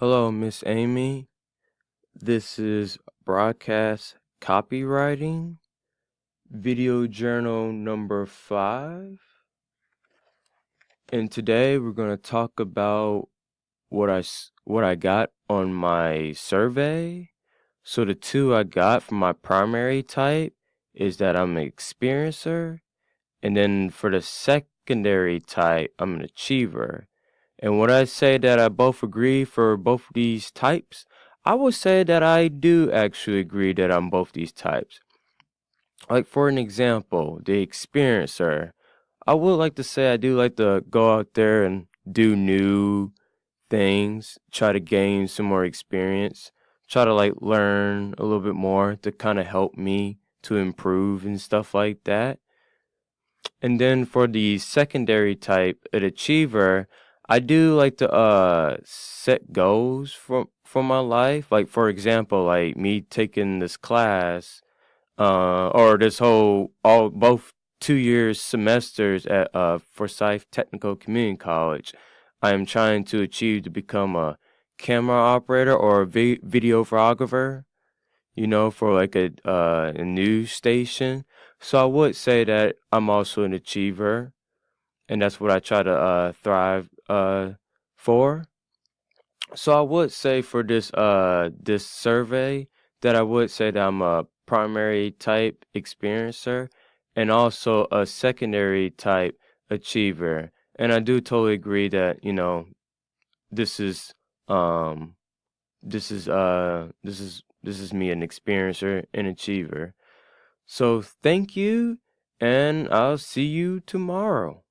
Hello, Miss Amy. This is broadcast copywriting, video journal number 5. And today we're going to talk about what I got on my survey. So the two I got from my primary type is that I'm an experiencer, and then for the secondary type, I'm an achiever. And would I say that I both agree for both of these types? I would say that I do actually agree that I'm both these types. Like for an example, the experiencer. I would like to say I do like to go out there and do new things, try to gain some more experience, try to like learn a little bit more to kind of help me to improve and stuff like that. And then for the secondary type, an achiever, I do like to set goals for my life. Like for example, like me taking this class, or this whole all both 2 years semesters at Forsyth Technical Community College. I am trying to achieve to become a camera operator or a videographer, for like a news station. So I would say that I'm also an achiever, and that's what I try to thrive for. So I would say for this survey that I would say that I'm a primary type experiencer and also a secondary type achiever. And I do totally agree that, this is um this is me, an experiencer and achiever. So thank you, and I'll see you tomorrow.